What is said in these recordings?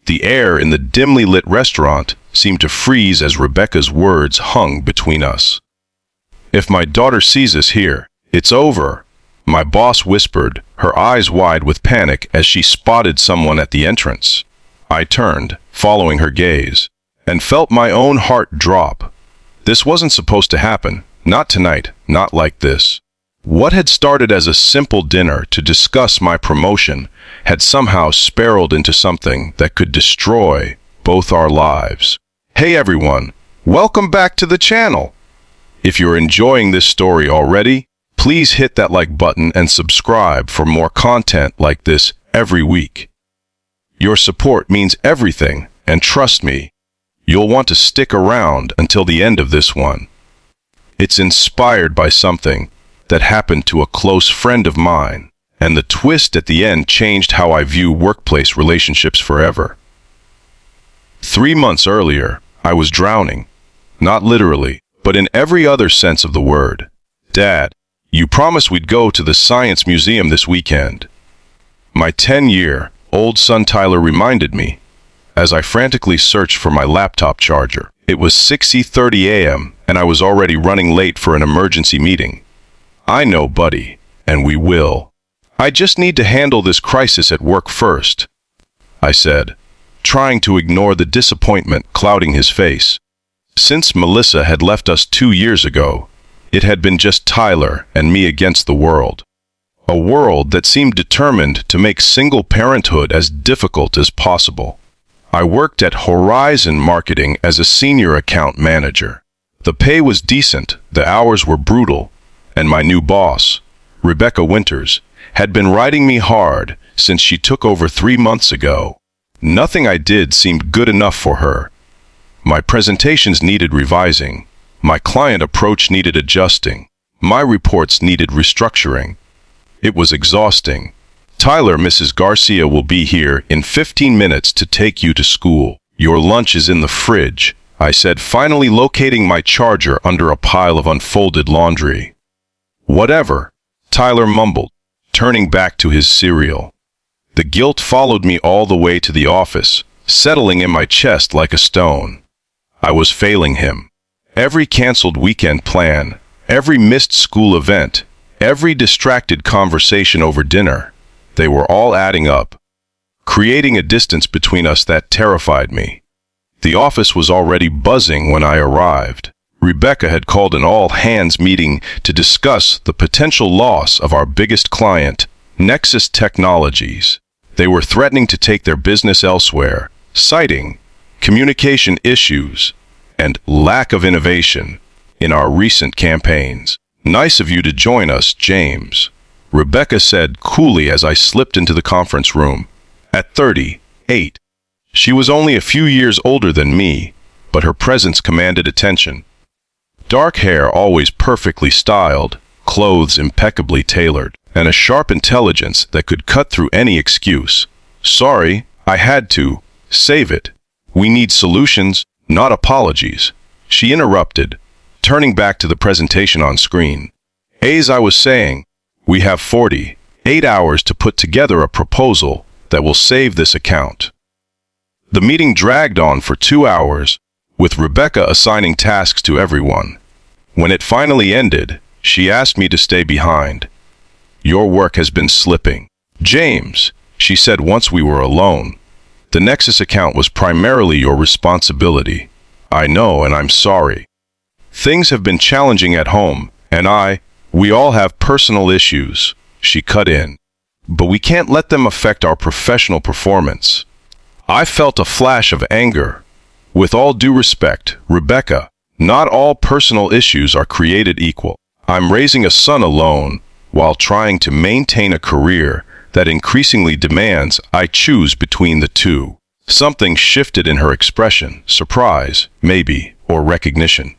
The air in the dimly lit restaurant seemed to freeze as Rebecca's words hung between us. "If my daughter sees us here, it's over," my boss whispered, her eyes wide with panic as she spotted someone at the entrance. I turned, following her gaze, and felt my own heart drop. This wasn't supposed to happen. Not tonight, not like this. What had started as a simple dinner to discuss my promotion had somehow spiraled into something that could destroy both our lives. Hey everyone, welcome back to the channel. If you're enjoying this story already, please hit that like button and subscribe for more content like this every week. Your support means everything, and trust me, you'll want to stick around until the end of this one. It's inspired by something that happened to a close friend of mine, and the twist at the end changed how I view workplace relationships forever. 3 months earlier, I was drowning. Not literally, but in every other sense of the word. "Dad, you promised we'd go to the Science Museum this weekend." My 10-year-old son Tyler reminded me, as I frantically searched for my laptop charger. It was 6:30 a.m., and I was already running late for an emergency meeting. "I know, buddy, and we will. I just need to handle this crisis at work first," I said, trying to ignore the disappointment clouding his face. Since Melissa had left us 2 years ago, it had been just Tyler and me against the world. A world that seemed determined to make single parenthood as difficult as possible. I worked at Horizon Marketing as a senior account manager. The pay was decent, the hours were brutal, and my new boss, Rebecca Winters, had been riding me hard since she took over 3 months ago. Nothing I did seemed good enough for her. My presentations needed revising. My client approach needed adjusting. My reports needed restructuring. It was exhausting. "Tyler, Mrs. Garcia will be here in 15 minutes to take you to school. Your lunch is in the fridge," I said, finally locating my charger under a pile of unfolded laundry. "Whatever," Tyler mumbled, turning back to his cereal. The guilt followed me all the way to the office, settling in my chest like a stone. I was failing him. Every canceled weekend plan, every missed school event, every distracted conversation over dinner, they were all adding up, creating a distance between us that terrified me. The office was already buzzing when I arrived. Rebecca had called an all-hands meeting to discuss the potential loss of our biggest client, Nexus Technologies. They were threatening to take their business elsewhere, citing communication issues and lack of innovation in our recent campaigns. "Nice of you to join us, James," Rebecca said coolly as I slipped into the conference room. At 38, she was only a few years older than me, but her presence commanded attention. Dark hair always perfectly styled, clothes impeccably tailored, and a sharp intelligence that could cut through any excuse. "Sorry, I had to. Save it. We need solutions, not apologies," she interrupted, turning back to the presentation on screen. "As I was saying, we have 48 hours to put together a proposal that will save this account." The meeting dragged on for 2 hours, with Rebecca assigning tasks to everyone. When it finally ended, she asked me to stay behind. "Your work has been slipping, James," she said once we were alone. "The Nexus account was primarily your responsibility. I know, and I'm sorry. Things have been challenging at home, and we all have personal issues," she cut in. "But we can't let them affect our professional performance." I felt a flash of anger. "With all due respect, Rebecca, not all personal issues are created equal. I'm raising a son alone while trying to maintain a career that increasingly demands I choose between the two." Something shifted in her expression, surprise, maybe, or recognition.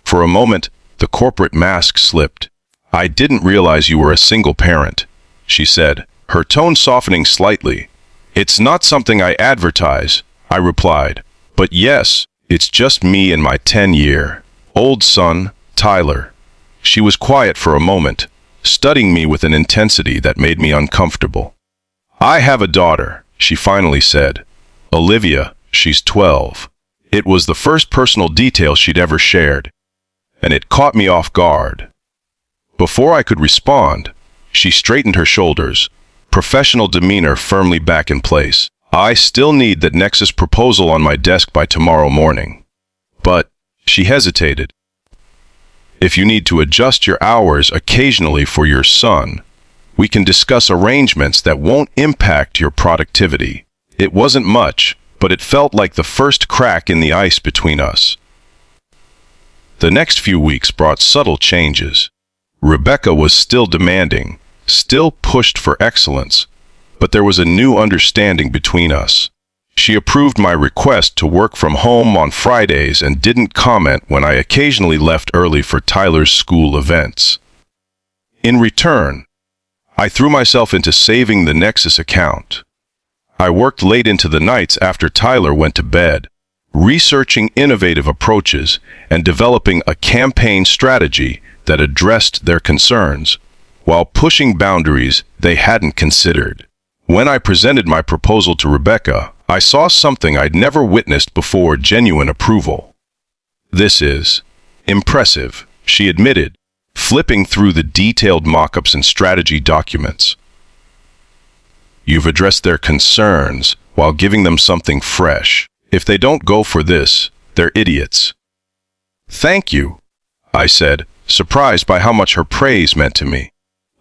For a moment, the corporate mask slipped. "I didn't realize you were a single parent," she said, her tone softening slightly. "It's not something I advertise," I replied. "But yes, it's just me and my 10-year-old son, Tyler." She was quiet for a moment, studying me with an intensity that made me uncomfortable. "I have a daughter," she finally said, Olivia, she's 12. It was the first personal detail she'd ever shared, and it caught me off guard. Before I could respond, she straightened her shoulders, professional demeanor firmly back in place. I still need that Nexus proposal on my desk by tomorrow morning. But, she hesitated. If you need to adjust your hours occasionally for your son, we can discuss arrangements that won't impact your productivity. It wasn't much, but it felt like the first crack in the ice between us. The next few weeks brought subtle changes. Rebecca was still demanding, still pushed for excellence, but there was a new understanding between us. She approved my request to work from home on Fridays and didn't comment when I occasionally left early for Tyler's school events. In return, I threw myself into saving the Nexus account. I worked late into the nights after Tyler went to bed, researching innovative approaches and developing a campaign strategy that addressed their concerns, while pushing boundaries they hadn't considered. When I presented my proposal to Rebecca, I saw something I'd never witnessed before: genuine approval. "This is impressive," she admitted, flipping through the detailed mock-ups and strategy documents. "You've addressed their concerns while giving them something fresh. If they don't go for this, they're idiots." "Thank you," I said, surprised by how much her praise meant to me.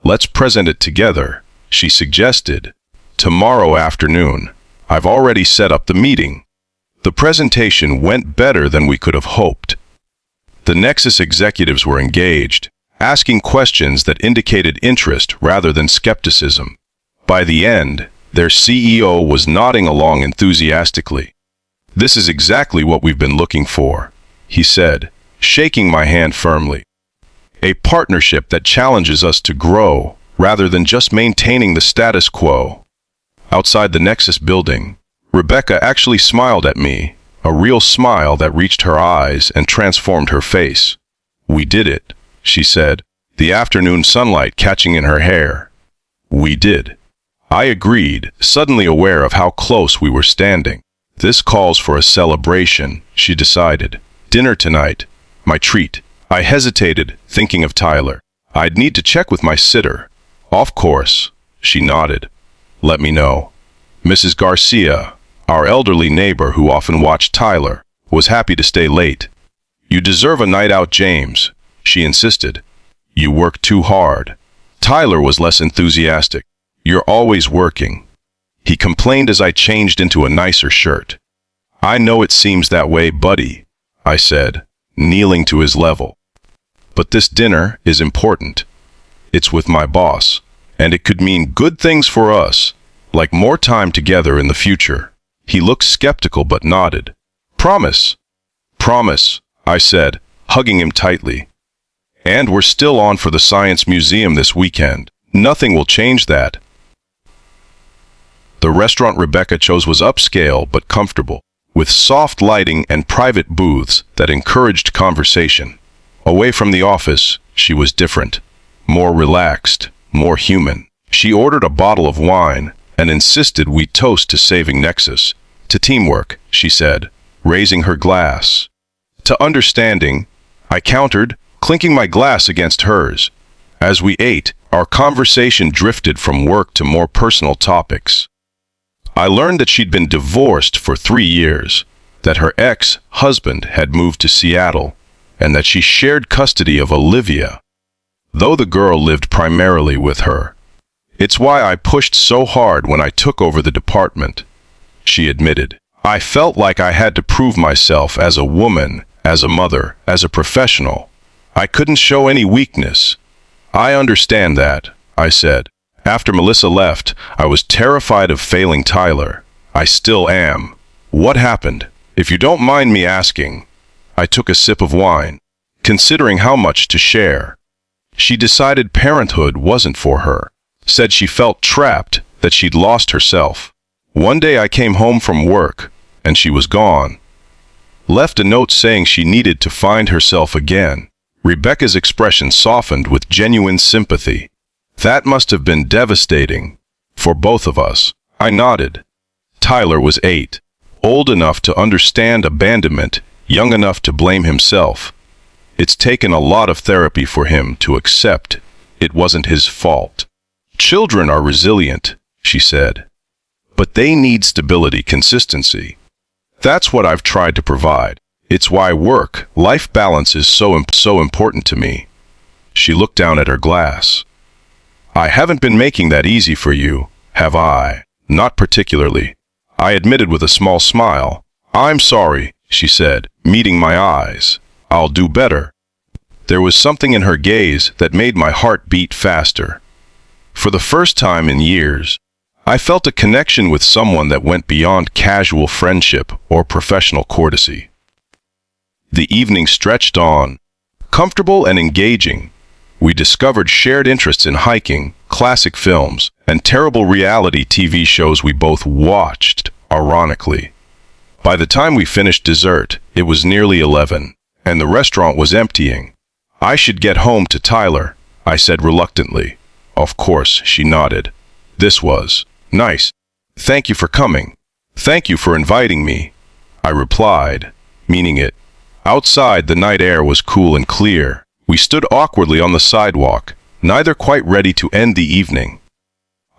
"Let's present it together," she suggested. "Tomorrow afternoon. I've already set up the meeting." The presentation went better than we could have hoped. The Nexus executives were engaged, asking questions that indicated interest rather than skepticism. By the end, their CEO was nodding along enthusiastically. "This is exactly what we've been looking for," he said, shaking my hand firmly. "A partnership that challenges us to grow rather than just maintaining the status quo." Outside the Nexus building, Rebecca actually smiled at me, a real smile that reached her eyes and transformed her face. "We did it," she said, the afternoon sunlight catching in her hair. "We did." I agreed, suddenly aware of how close we were standing. "This calls for a celebration," she decided. "Dinner tonight. My treat." I hesitated, thinking of Tyler. "I'd need to check with my sitter." "Of course," she nodded. "Let me know." Mrs. Garcia, our elderly neighbor who often watched Tyler, was happy to stay late. "You deserve a night out, James," she insisted. "You work too hard." Tyler was less enthusiastic. "You're always working," he complained as I changed into a nicer shirt. "I know it seems that way, buddy," I said, kneeling to his level. "But this dinner is important. It's with my boss, and it could mean good things for us, like more time together in the future." He looked skeptical but nodded. "Promise." "Promise," I said, hugging him tightly. "And we're still on for the Science Museum this weekend. Nothing will change that." The restaurant Rebecca chose was upscale but comfortable, with soft lighting and private booths that encouraged conversation. Away from the office, she was different, more relaxed, more human. She ordered a bottle of wine and insisted we toast to saving Nexus, to teamwork, she said, raising her glass. To understanding, I countered, clinking my glass against hers. As we ate, our conversation drifted from work to more personal topics. I learned that she'd been divorced for 3 years, that her ex-husband had moved to Seattle, and that she shared custody of Olivia, though the girl lived primarily with her. "It's why I pushed so hard when I took over the department," she admitted. "I felt like I had to prove myself as a woman, as a mother, as a professional. I couldn't show any weakness." "I understand that," I said. "After Melissa left, I was terrified of failing Tyler. I still am." "What happened? If you don't mind me asking." I took a sip of wine, considering how much to share. She decided parenthood wasn't for her. Said she felt trapped, that she'd lost herself. One day I came home from work, and she was gone. Left a note saying she needed to find herself again. Rebecca's expression softened with genuine sympathy. "That must have been devastating. For both of us." I nodded. Tyler was 8. old enough to understand abandonment, young enough to blame himself. It's taken a lot of therapy for him to accept it wasn't his fault. Children are resilient, she said, but they need stability, consistency. That's what I've tried to provide. It's why work-life balance is so important to me. She looked down at her glass. I haven't been making that easy for you, have I? Not particularly, I admitted with a small smile. I'm sorry, she said, meeting my eyes. I'll do better. There was something in her gaze that made my heart beat faster. For the first time in years, I felt a connection with someone that went beyond casual friendship or professional courtesy. The evening stretched on, comfortable and engaging. We discovered shared interests in hiking, classic films, and terrible reality TV shows we both watched, ironically. By the time we finished dessert, it was nearly 11, and the restaurant was emptying. I should get home to Tyler, I said reluctantly. Of course, she nodded. This was nice. Thank you for coming. Thank you for inviting me, I replied, meaning it. Outside, the night air was cool and clear. We stood awkwardly on the sidewalk, neither quite ready to end the evening.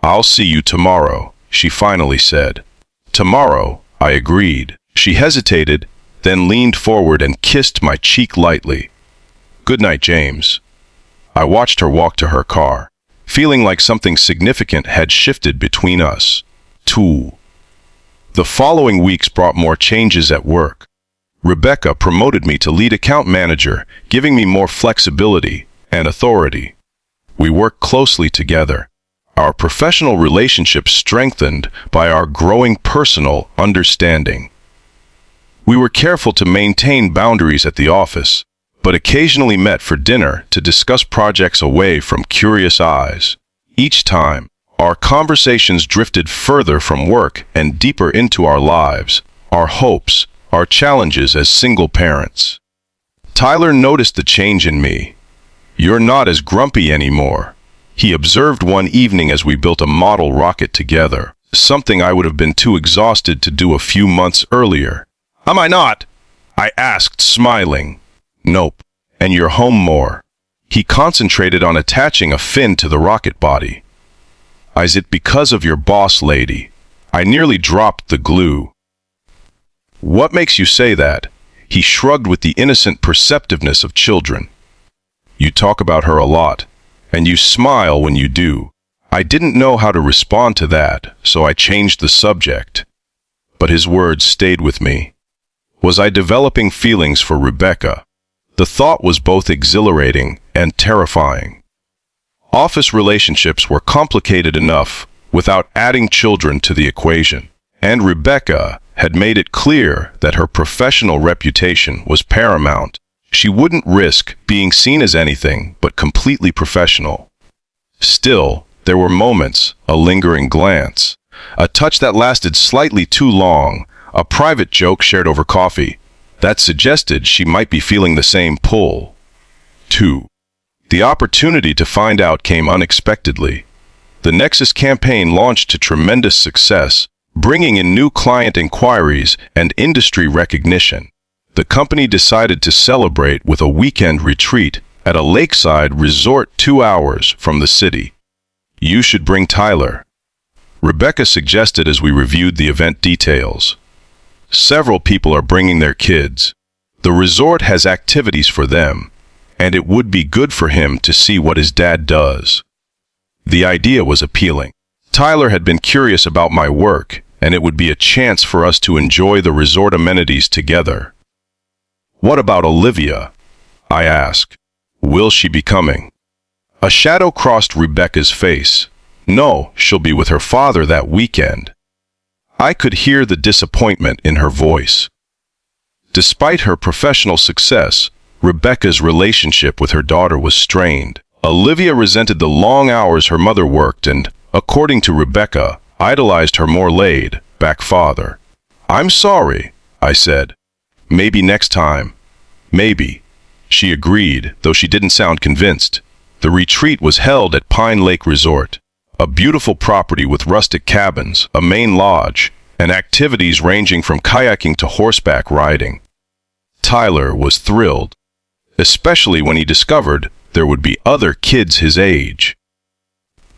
I'll see you tomorrow, she finally said. Tomorrow, I agreed. She hesitated, then leaned forward and kissed my cheek lightly. Good night, James. I watched her walk to her car, feeling like something significant had shifted between us. 2. The following weeks brought more changes at work. Rebecca promoted me to lead account manager, giving me more flexibility and authority. We worked closely together, our professional relationship strengthened by our growing personal understanding. We were careful to maintain boundaries at the office, but occasionally met for dinner to discuss projects away from curious eyes. Each time, our conversations drifted further from work and deeper into our lives, our hopes, our challenges as single parents. Tyler noticed the change in me. You're not as grumpy anymore, he observed one evening as we built a model rocket together, something I would have been too exhausted to do a few months earlier. Am I not? I asked, smiling. Nope. And you're home more. He concentrated on attaching a fin to the rocket body. Is it because of your boss lady? I nearly dropped the glue. What makes you say that? He shrugged with the innocent perceptiveness of children. You talk about her a lot, and you smile when you do. I didn't know how to respond to that, so I changed the subject. But his words stayed with me. Was I developing feelings for Rebecca? The thought was both exhilarating and terrifying. Office relationships were complicated enough without adding children to the equation, and Rebecca had made it clear that her professional reputation was paramount. She wouldn't risk being seen as anything but completely professional. Still, there were moments, a lingering glance, a touch that lasted slightly too long, a private joke shared over coffee, that suggested she might be feeling the same pull. 2. The opportunity to find out came unexpectedly. The Nexus campaign launched to tremendous success, bringing in new client inquiries and industry recognition. The company decided to celebrate with a weekend retreat at a lakeside resort 2 hours from the city. You should bring Tyler, Rebecca suggested as we reviewed the event details. Several people are bringing their kids. The resort has activities for them, and it would be good for him to see what his dad does. The idea was appealing. Tyler had been curious about my work, and it would be a chance for us to enjoy the resort amenities together. What about Olivia? I asked. Will she be coming? A shadow crossed Rebecca's face. No, she'll be with her father that weekend. I could hear the disappointment in her voice. Despite her professional success, Rebecca's relationship with her daughter was strained. Olivia resented the long hours her mother worked and, according to Rebecca, idolized her more laid-back father. I'm sorry, I said. Maybe next time. Maybe. She agreed, though she didn't sound convinced. The retreat was held at Pine Lake Resort, a beautiful property with rustic cabins, a main lodge, and activities ranging from kayaking to horseback riding. Tyler was thrilled, especially when he discovered there would be other kids his age.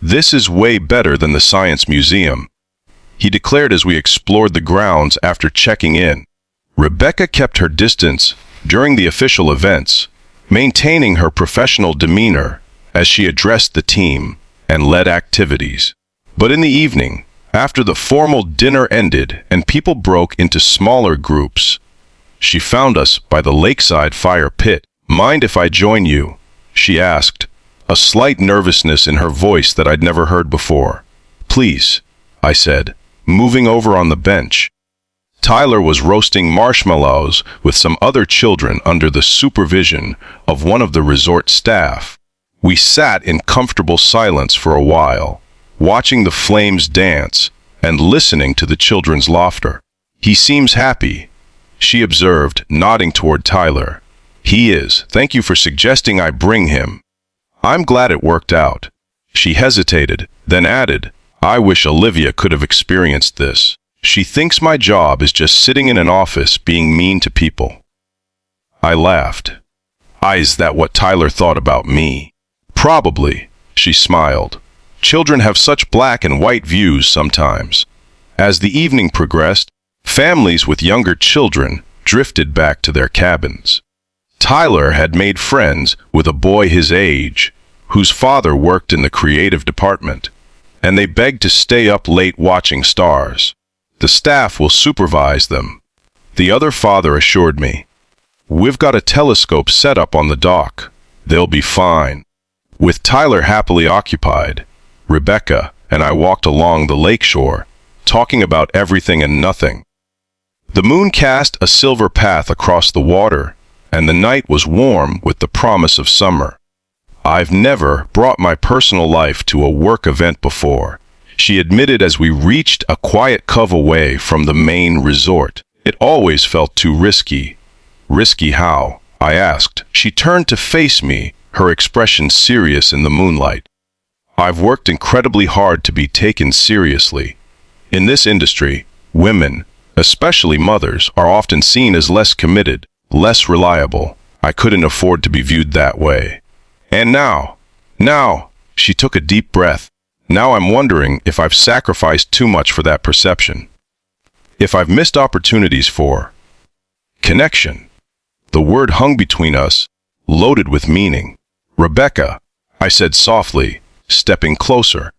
"This is way better than the Science Museum," he declared as we explored the grounds after checking in. Rebecca kept her distance during the official events, maintaining her professional demeanor as she addressed the team and led activities. But in the evening, after the formal dinner ended and people broke into smaller groups, she found us by the lakeside fire pit. "Mind if I join you?" she asked, a slight nervousness in her voice that I'd never heard before. "Please," I said, moving over on the bench. Tyler was roasting marshmallows with some other children under the supervision of one of the resort staff. We sat in comfortable silence for a while, watching the flames dance and listening to the children's laughter. "He seems happy," she observed, nodding toward Tyler. "He is. Thank you for suggesting I bring him. I'm glad it worked out." She hesitated, then added, "I wish Olivia could have experienced this. She thinks my job is just sitting in an office being mean to people." I laughed. Is that what Tyler thought about me? "Probably," she smiled. "Children have such black and white views sometimes." As the evening progressed, families with younger children drifted back to their cabins. Tyler had made friends with a boy his age, whose father worked in the creative department, and they begged to stay up late watching stars. "The staff will supervise them," the other father assured me. "We've got a telescope set up on the dock. They'll be fine." With Tyler happily occupied, Rebecca and I walked along the lakeshore, talking about everything and nothing. The moon cast a silver path across the water, and the night was warm with the promise of summer. "I've never brought my personal life to a work event before," she admitted as we reached a quiet cove away from the main resort. "It always felt too risky." "Risky how?" I asked. She turned to face me, her expression serious in the moonlight. "I've worked incredibly hard to be taken seriously. In this industry, women, especially mothers, are often seen as less committed, less reliable. I couldn't afford to be viewed that way. And now, she took a deep breath. Now I'm wondering if I've sacrificed too much for that perception. If I've missed opportunities for connection." The word hung between us, loaded with meaning. "Rebecca," I said softly, stepping closer.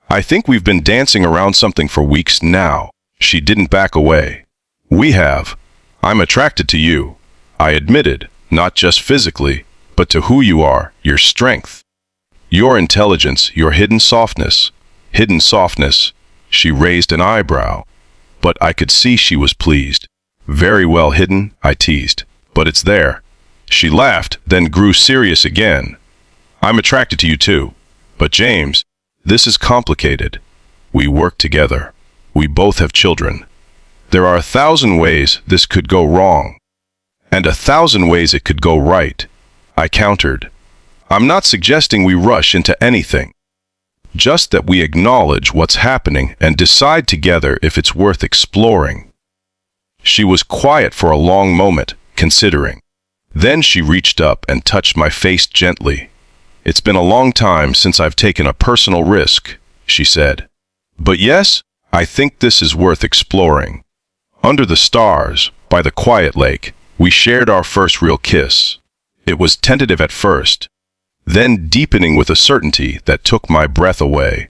"I think we've been dancing around something for weeks now." She didn't back away. "We have. I'm attracted to you," I admitted, "not just physically, but to who you are, your strength, your intelligence, your hidden softness." "Hidden softness?" She raised an eyebrow, but I could see she was pleased. "Very well hidden," I teased, "but it's there." She laughed, then grew serious again. "I'm attracted to you too. But James, this is complicated. We work together. We both have children. There are 1,000 ways this could go wrong, and 1,000 ways it could go right," I countered. "I'm not suggesting we rush into anything. Just that we acknowledge what's happening and decide together if it's worth exploring." She was quiet for a long moment, considering. Then she reached up and touched my face gently. "It's been a long time since I've taken a personal risk," she said. "But yes, I think this is worth exploring." Under the stars, by the quiet lake, we shared our first real kiss. It was tentative at first, then deepening with a certainty that took my breath away.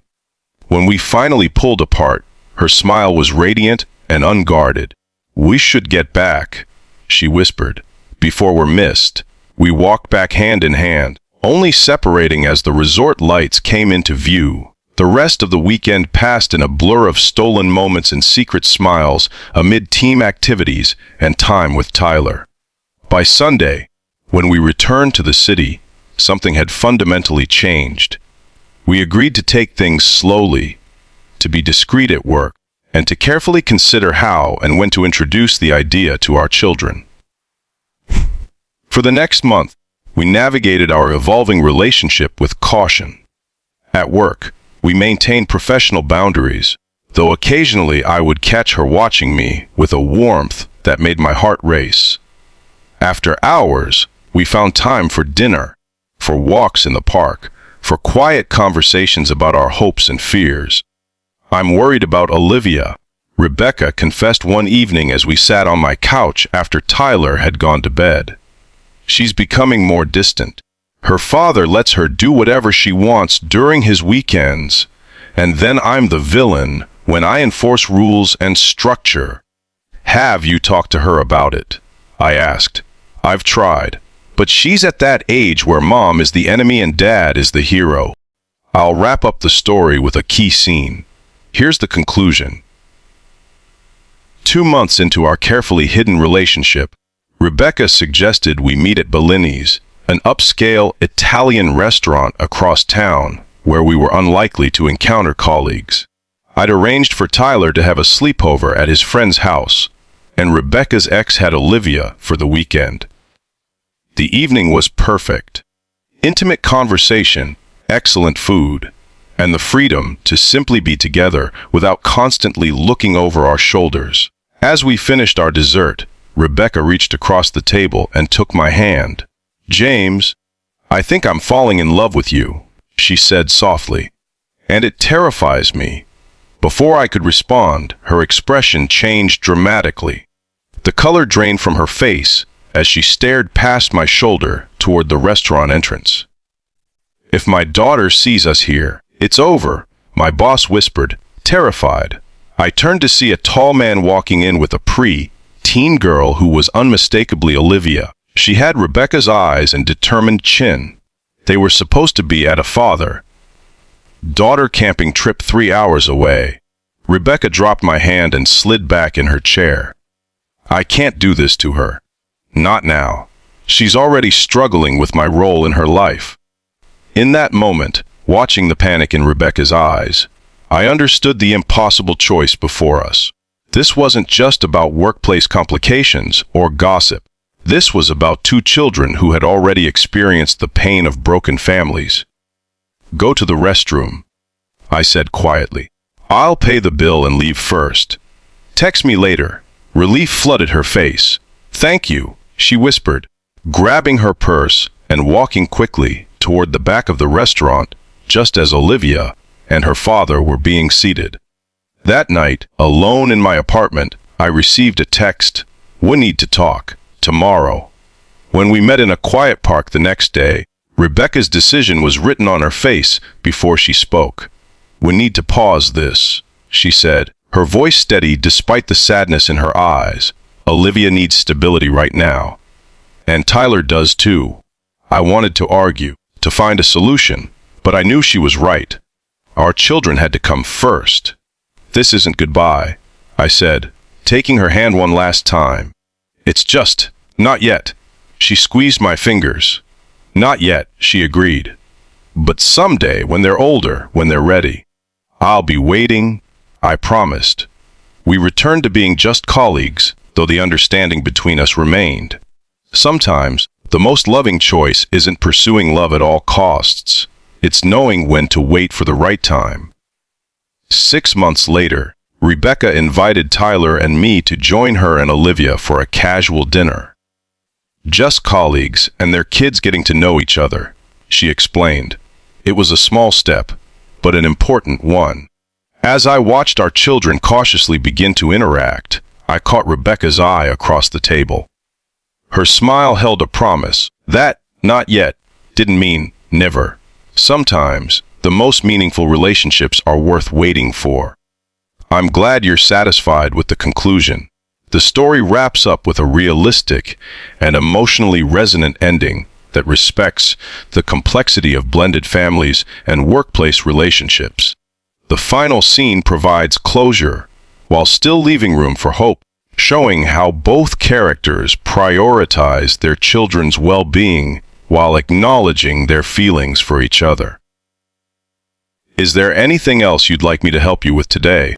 When we finally pulled apart, her smile was radiant and unguarded. "We should get back," she whispered, "before we're missed." We walked back hand in hand, only separating as the resort lights came into view. The rest of the weekend passed in a blur of stolen moments and secret smiles amid team activities and time with Tyler. By Sunday, when we returned to the city, something had fundamentally changed. We agreed to take things slowly, to be discreet at work, and to carefully consider how and when to introduce the idea to our children. For the next month, we navigated our evolving relationship with caution. At work, we maintained professional boundaries, though occasionally I would catch her watching me with a warmth that made my heart race. After hours, we found time for dinner, for walks in the park, for quiet conversations about our hopes and fears. "I'm worried about Olivia," Rebecca confessed one evening as we sat on my couch after Tyler had gone to bed. "She's becoming more distant. Her father lets her do whatever she wants during his weekends, and then I'm the villain when I enforce rules and structure." "Have you talked to her about it?" I asked. "I've tried, but she's at that age where mom is the enemy and dad is the hero." I'll wrap up the story with a key scene. Here's the conclusion. 2 months into our carefully hidden relationship, Rebecca suggested we meet at Bellini's, an upscale Italian restaurant across town where we were unlikely to encounter colleagues. I'd arranged for Tyler to have a sleepover at his friend's house, and Rebecca's ex had Olivia for the weekend. The evening was perfect. Intimate conversation, excellent food, and the freedom to simply be together without constantly looking over our shoulders. As we finished our dessert, Rebecca reached across the table and took my hand. "James, I think I'm falling in love with you," she said softly, "and it terrifies me." Before I could respond, her expression changed dramatically. The color drained from her face as she stared past my shoulder toward the restaurant entrance. "If my daughter sees us here, it's over," my boss whispered, terrified. I turned to see a tall man walking in with a pre-teen girl who was unmistakably Olivia. She had Rebecca's eyes and determined chin. They were supposed to be at a father-daughter camping trip 3 hours away. Rebecca dropped my hand and slid back in her chair. "I can't do this to her. Not now. She's already struggling with my role in her life." In that moment, watching the panic in Rebecca's eyes, I understood the impossible choice before us. This wasn't just about workplace complications or gossip. This was about 2 children who had already experienced the pain of broken families. "Go to the restroom," I said quietly. "I'll pay the bill and leave first. Text me later." Relief flooded her face. "Thank you," she whispered, grabbing her purse and walking quickly toward the back of the restaurant, just as Olivia and her father were being seated. That night, alone in my apartment, I received a text, "We need to talk, tomorrow." When we met in a quiet park the next day, Rebecca's decision was written on her face before she spoke. "We need to pause this," she said, her voice steady despite the sadness in her eyes. "Olivia needs stability right now. And Tyler does too." I wanted to argue, to find a solution, but I knew she was right. Our children had to come first. "This isn't goodbye," I said, taking her hand one last time. "It's just, not yet." She squeezed my fingers. "Not yet," she agreed. "But someday, when they're older, when they're ready. I'll be waiting," I promised. We returned to being just colleagues, though the understanding between us remained. Sometimes, the most loving choice isn't pursuing love at all costs. It's knowing when to wait for the right time. 6 months later, Rebecca invited Tyler and me to join her and Olivia for a casual dinner. "Just colleagues and their kids getting to know each other," she explained. It was a small step, but an important one. As I watched our children cautiously begin to interact, I caught Rebecca's eye across the table. Her smile held a promise. That, "not yet," didn't mean never. Sometimes, the most meaningful relationships are worth waiting for. I'm glad you're satisfied with the conclusion. The story wraps up with a realistic and emotionally resonant ending that respects the complexity of blended families and workplace relationships. The final scene provides closure, while still leaving room for hope, showing how both characters prioritize their children's well-being while acknowledging their feelings for each other. Is there anything else you'd like me to help you with today?